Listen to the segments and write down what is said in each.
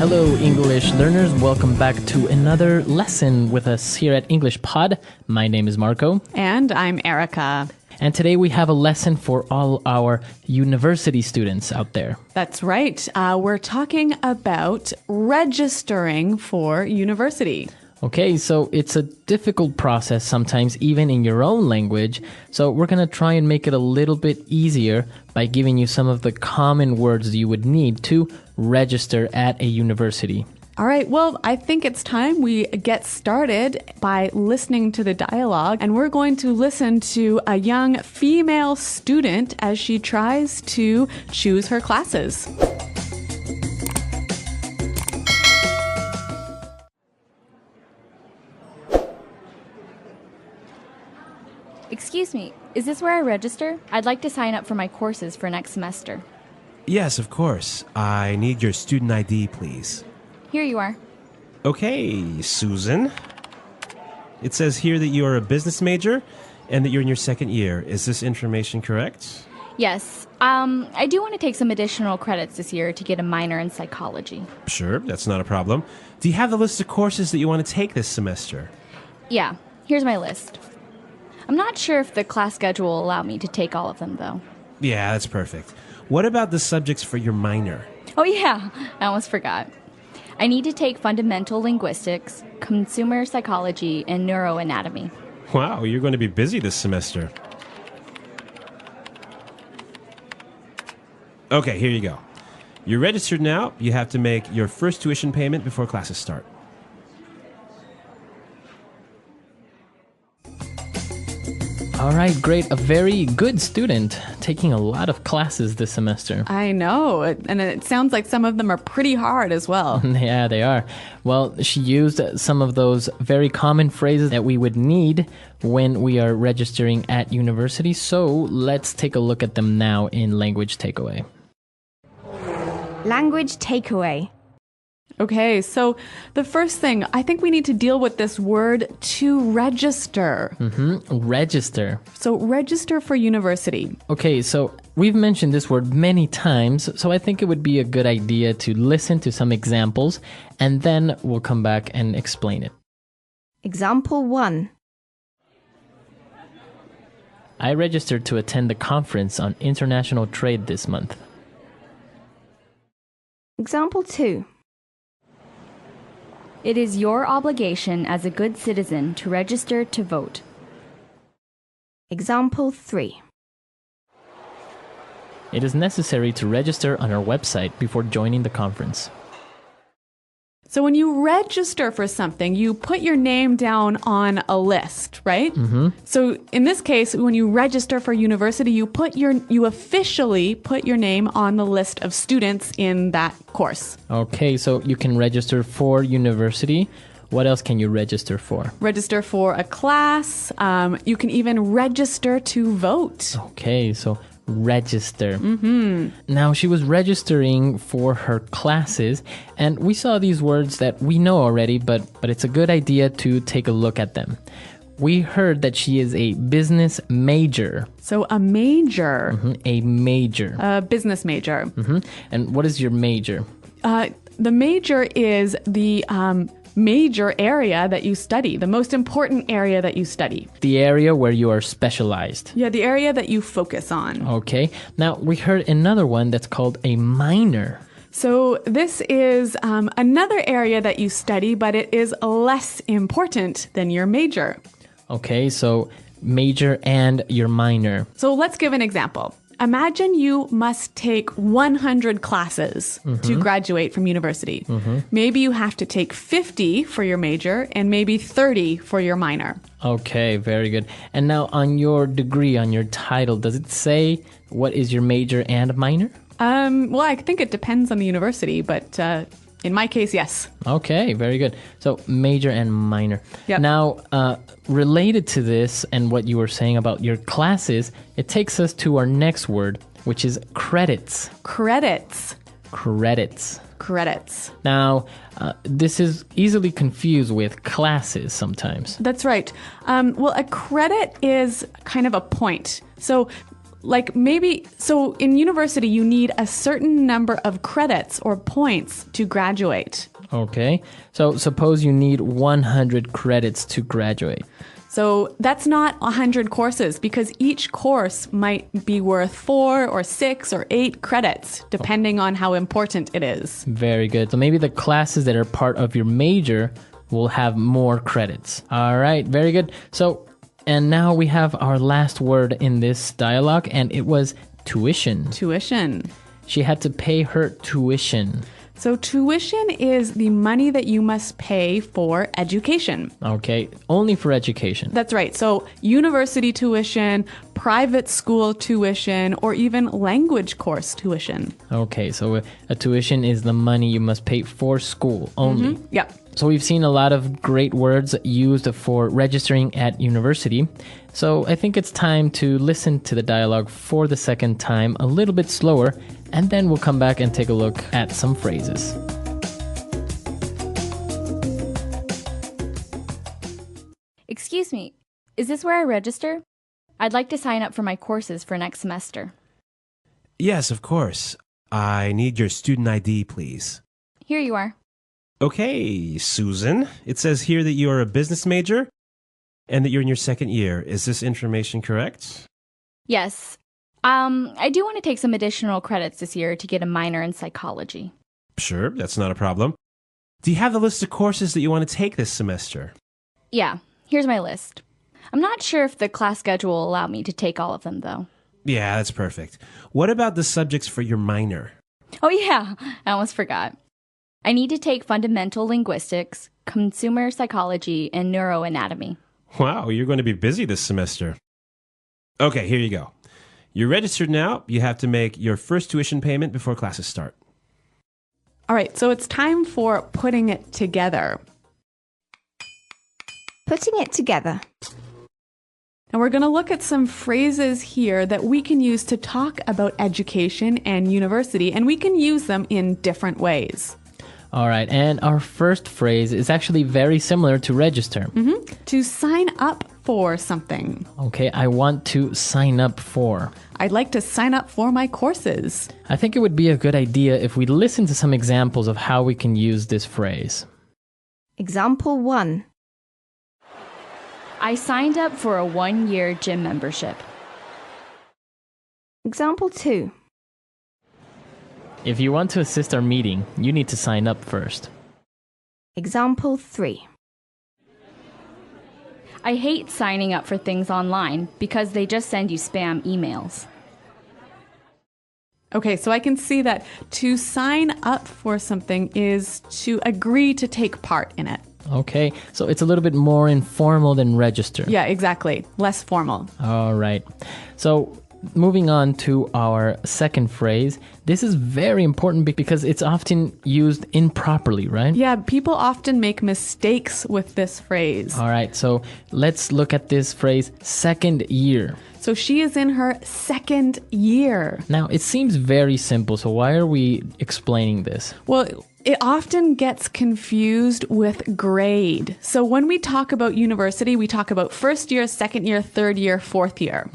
Hello, English learners. Welcome back to another lesson with us here at English Pod. My name is Marco. And I'm Erica. And today we have a lesson for all our university students out there. That's right. We're talking about registering for university. Okay, so it's a difficult process sometimes, even in your own language. So we're going to try and make it a little bit easier by giving you some of the common words you would need to register at a university. All right, well, I think it's time we get started by listening to the dialogue. And we're going to listen to a young female student as she tries to choose her classes. Excuse me, is this where I register? I'd like to sign up for my courses for next semester. Yes, of course. I need your student ID, please. Here you are. Okay, Susan. It says here that you are a business major and that you're in your second year. Is this information correct? Yes, I do want to take some additional credits this year to get a minor in psychology. Sure, that's not a problem. Do you have the list of courses that you want to take this semester? Yeah, here's my list. I'm not sure if the class schedule will allow me to take all of them, though. Yeah, that's perfect. What about the subjects for your minor? Oh yeah, I almost forgot. I need to take fundamental linguistics, consumer psychology, and neuroanatomy. Wow, you're going to be busy this semester. Okay, here you go. You're registered now. You have to make your first tuition payment before classes start. All right, great. A very good student, taking a lot of classes this semester. I know, and it sounds like some of them are pretty hard as well. Yeah, they are. Well, she used some of those very common phrases that we would need when we are registering at university. So let's take a look at them now in Language Takeaway. Language takeaway. Okay, so the first thing, I think we need to deal with this word to register. Register. So register for university. Okay, so we've mentioned this word many times, so I think it would be a good idea to listen to some examples, and then we'll come back and explain it. Example 1. I registered to attend the conference on international trade this month. Example 2. It is your obligation as a good citizen to register to vote. Example 3. It is necessary to register on our website before joining the conference. So when you register for something, you put your name down on a list, right? So in this case, when you register for university, you officially put your name on the list of students in that course. Okay, so you can register for university. What else can you register for? Register for a class. You can even register to vote. Okay, so register. Now, she was registering for her classes, and we saw these words that we know already, but it's a good idea to take a look at them. We heard that she is a business major. So a major. A major. A business major. And what is your major? The major is the major area that you study, the most important area that you study. The area where you are specialized. Yeah, the area that you focus on. Okay. Now, we heard another one that's called a minor. So this is another area that you study, but it is less important than your major. Okay, so major and your minor. So let's give an example. Imagine you must take 100 classes to graduate from university. Maybe you have to take 50 for your major and maybe 30 for your minor. Okay, very good. And now on your degree, on your title, does it say what is your major and minor? Well, I think it depends on the university, but in my case, yes. Okay, very good. So major and minor. Yep. Now, related to this and what you were saying about your classes, it takes us to our next word, which is credits. Credits. Credits. Credits. Now, this is easily confused with classes sometimes. That's right. Well, a credit is kind of a point. So like maybe, so in university, you need a certain number of credits or points to graduate. Okay. So suppose you need 100 credits to graduate. So that's not 100 courses because each course might be worth 4 or 6 or 8 credits, depending on how important it is. Very good. So maybe the classes that are part of your major will have more credits. All right. Very good. So, and now we have our last word in this dialogue, and it was tuition. Tuition. She had to pay her tuition. So tuition is the money that you must pay for education. Okay, only for education. That's right. So university tuition, private school tuition, or even language course tuition. Okay, so a tuition is the money you must pay for school only. Yep. So we've seen a lot of great words used for registering at university. So I think it's time to listen to the dialogue for the second time a little bit slower, and then we'll come back and take a look at some phrases. Excuse me, is this where I register? I'd like to sign up for my courses for next semester. Yes, of course. I need your student ID, please. Here you are. Okay, Susan. It says here that you are a business major and that you're in your second year. Is this information correct? Yes. I do want to take some additional credits this year to get a minor in psychology. Sure, that's not a problem. Do you have the list of courses that you want to take this semester? Yeah, here's my list. I'm not sure if the class schedule will allow me to take all of them, though. Yeah, that's perfect. What about the subjects for your minor? Oh, yeah, I almost forgot. I need to take fundamental linguistics, consumer psychology, and neuroanatomy. Wow, you're going to be busy this semester. Okay, here you go. You're registered now. You have to make your first tuition payment before classes start. All right, so it's time for putting it together. Putting it together. And we're going to look at some phrases here that we can use to talk about education and university, and we can use them in different ways. All right, and our first phrase is actually very similar to register. To sign up for something. Okay, I want to sign up for. I'd like to sign up for my courses. I think it would be a good idea if we listen to some examples of how we can use this phrase. Example 1. I signed up for a 1-year gym membership. Example 2. If you want to assist our meeting, you need to sign up first. Example 3. I hate signing up for things online because they just send you spam emails. Okay, so I can see that to sign up for something is to agree to take part in it. Okay, so it's a little bit more informal than register. Yeah, exactly. Less formal. All right. So moving on to our second phrase. This is very important because it's often used improperly, right? Yeah, people often make mistakes with this phrase. All right, so let's look at this phrase, second year. So she is in her second year. Now, it seems very simple, so why are we explaining this? Well, it often gets confused with grade. So when we talk about university, we talk about first year, second year, third year, fourth year.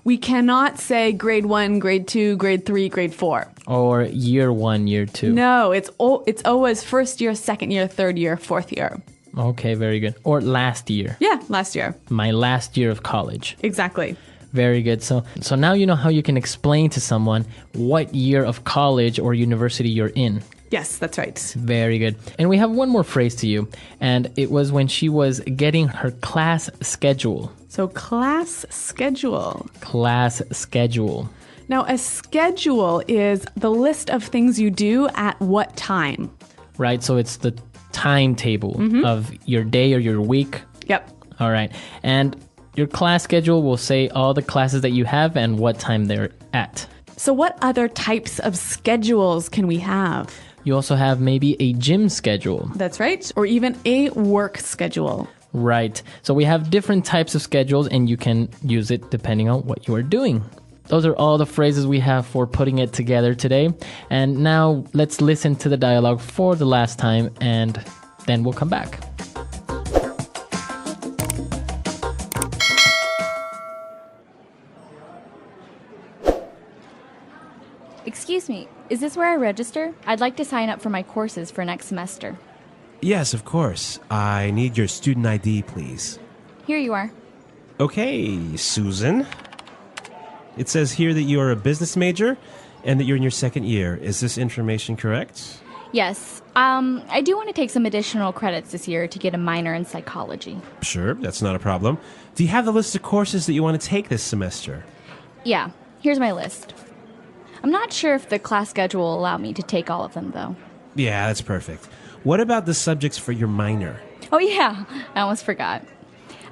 We cannot say grade 1, grade 2, grade 3, grade 4. Or year 1, year 2. No, it's always first year, second year, third year, fourth year. Okay, very good. Or last year. Yeah, last year. My last year of college. Exactly. Very good. So now you know how you can explain to someone what year of college or university you're in. Yes, that's right. Very good. And we have one more phrase to you, and it was when she was getting her class schedule. So class schedule. Class schedule. Now, a schedule is the list of things you do at what time. Right, so it's the timetable of your day or your week. Yep. All right. And your class schedule will say all the classes that you have and what time they're at. So what other types of schedules can we have? You also have maybe a gym schedule. That's right. Or even a work schedule. Right. So we have different types of schedules, and you can use it depending on what you are doing. Those are all the phrases we have for putting it together today. And now let's listen to the dialogue for the last time, and then we'll come back. this where I register? I'd like to sign up for my courses for next semester. Yes, of course. I need your student ID, please. Here you are. Okay, Susan. It says here that you are a business major and that you're in your second year. Is this information correct? Yes. I do want to take some additional credits this year to get a minor in psychology. Sure, that's not a problem. Do you have the list of courses that you want to take this semester? Yeah, here's my list. I'm not sure if the class schedule will allow me to take all of them, though. Yeah, that's perfect. What about the subjects for your minor? Oh, yeah, I almost forgot.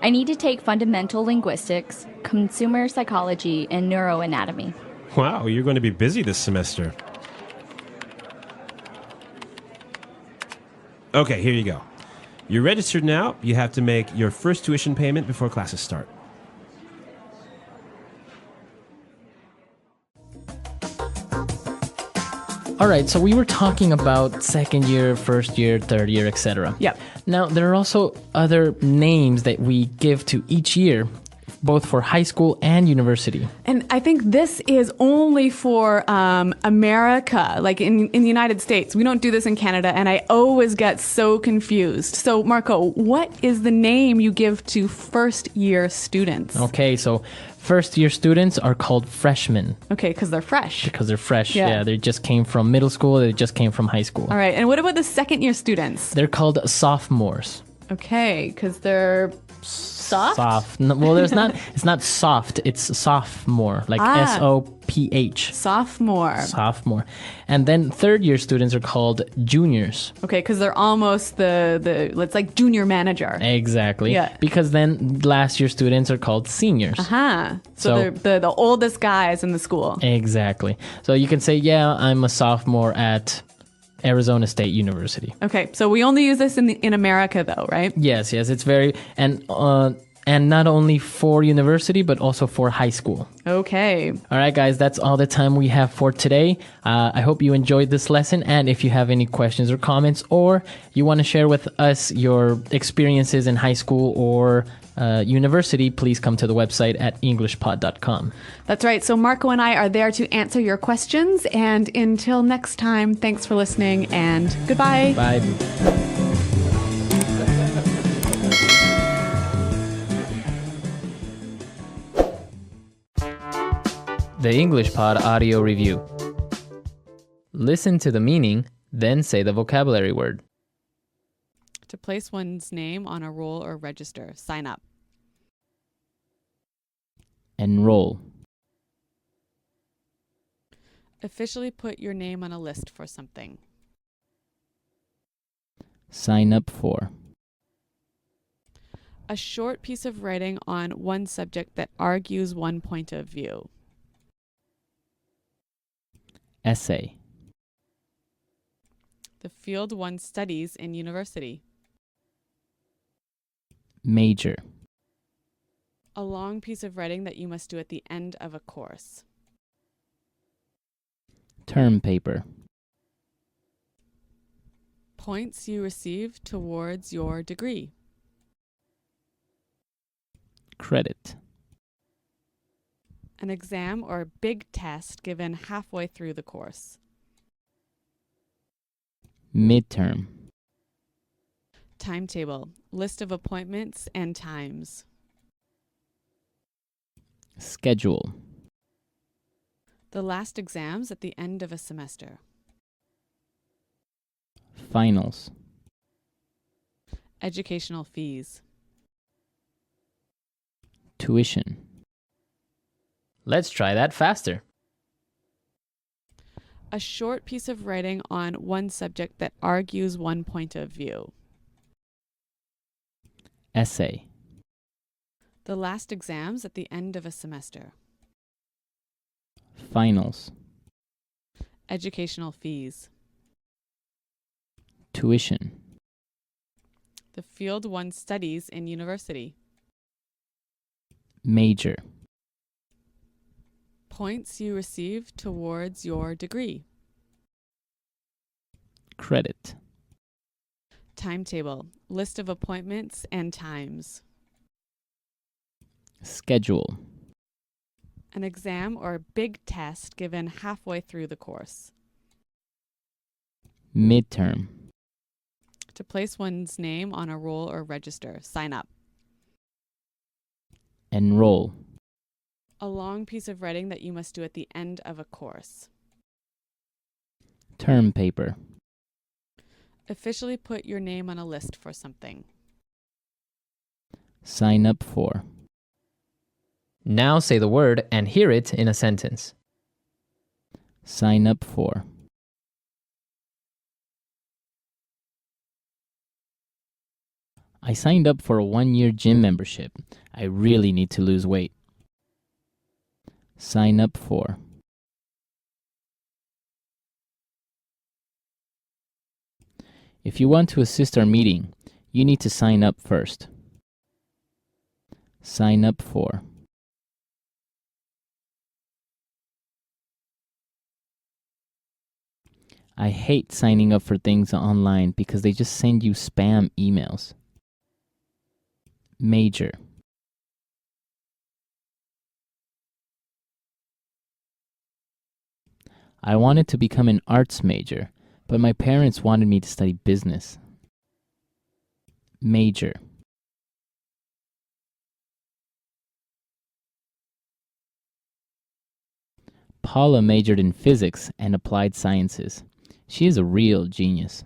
I need to take fundamental linguistics, consumer psychology, and neuroanatomy. Wow, you're going to be busy this semester. Okay, here you go. You're registered now. You have to make your first tuition payment before classes start. All right, so we were talking about second year, first year, third year, etc. Yep. Now, there are also other names that we give to each year, both for high school and university. And I think this is only for America, like in the United States. We don't do this in Canada, and I always get so confused. So, Marco, what is the name you give to first year students? Okay, so first year students are called freshmen Okay, because they're fresh. because they're fresh. Yeah. Yeah, they just came from middle school, they just came from high school. All right, and what about the second year students? They're called sophomores. Okay, because they're soft? Soft. No, well, it's not soft, it's sophomore, like Ah. SOPH. Sophomore. Sophomore. And then third year students are called juniors. Okay, because they're almost it's like junior manager. Exactly. Yeah. Because then last year students are called seniors. Huh. So So- they're the oldest guys in the school. Exactly. So you can say, yeah, I'm a sophomore at Arizona State University. Okay, so we only use this in America, though, right? Yes, it's very and not only for university but also for high school. Okay. All right, guys, that's all the time we have for today. I hope you enjoyed this lesson, and if you have any questions or comments, or you want to share with us your experiences in high school or university, please come to the website at englishpod.com. That's right. So Marco and I are there to answer your questions. And until next time, thanks for listening and goodbye. Bye. The English Pod Audio Review. Listen to the meaning, then say the vocabulary word. To place one's name on a roll or register, sign up. Enroll. Officially put your name on a list for something. Sign up for. A short piece of writing on one subject that argues one point of view. Essay. The field one studies in university. Major. A long piece of writing that you must do at the end of a course. Term paper. Points you receive towards your degree. Credit. An exam or big test given halfway through the course. Midterm. Timetable, list of appointments and times. Schedule. The last exams at the end of a semester. Finals. Educational fees. Tuition. Let's try that faster. A short piece of writing on one subject that argues one point of view. Essay. The last exams at the end of a semester. Finals. Educational fees. Tuition. The field one studies in university. Major. Points you receive towards your degree. Credit. Timetable, list of appointments and times. Schedule. An exam or big test given halfway through the course. Midterm. To place one's name on a roll or register. Sign up. Enroll. A long piece of writing that you must do at the end of a course. Term paper. Officially put your name on a list for something. Sign up for. Now say the word and hear it in a sentence. Sign up for. I signed up for a 1-year gym membership. I really need to lose weight. Sign up for. If you want to assist our meeting, you need to sign up first. Sign up for. I hate signing up for things online because they just send you spam emails. Major. I wanted to become an arts major, but my parents wanted me to study business. Major. Paula majored in physics and applied sciences. She is a real genius.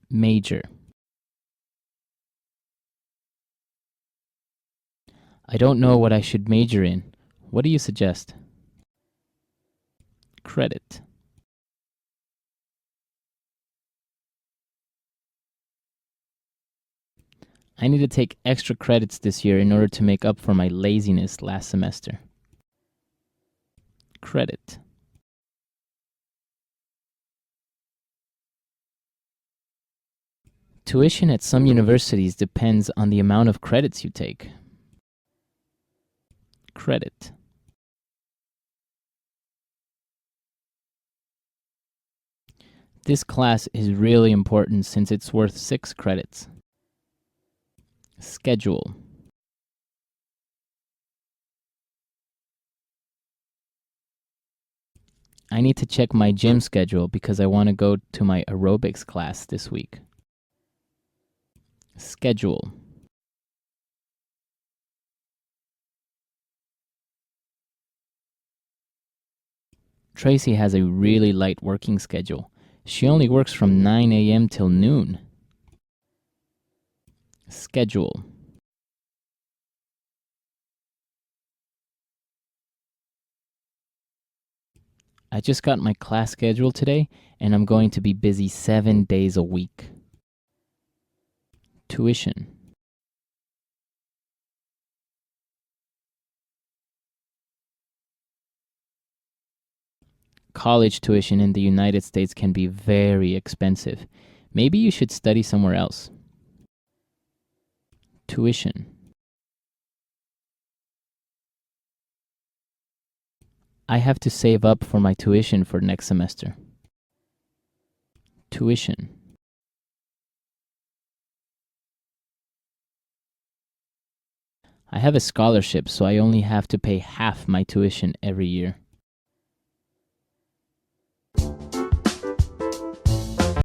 Major. I don't know what I should major in. What do you suggest? Credit. I need to take extra credits this year in order to make up for my laziness last semester. Credit. Tuition at some universities depends on the amount of credits you take. Credit. This class is really important since it's worth 6 credits. Schedule. I need to check my gym schedule because I want to go to my aerobics class this week. Schedule. Tracy has a really light working schedule. She only works from 9 a.m. till noon. Schedule. I just got my class schedule today, and I'm going to be busy 7 days a week. Tuition. College tuition in the United States can be very expensive. Maybe you should study somewhere else. Tuition. I have to save up for my tuition for next semester. Tuition. I have a scholarship, so I only have to pay half my tuition every year.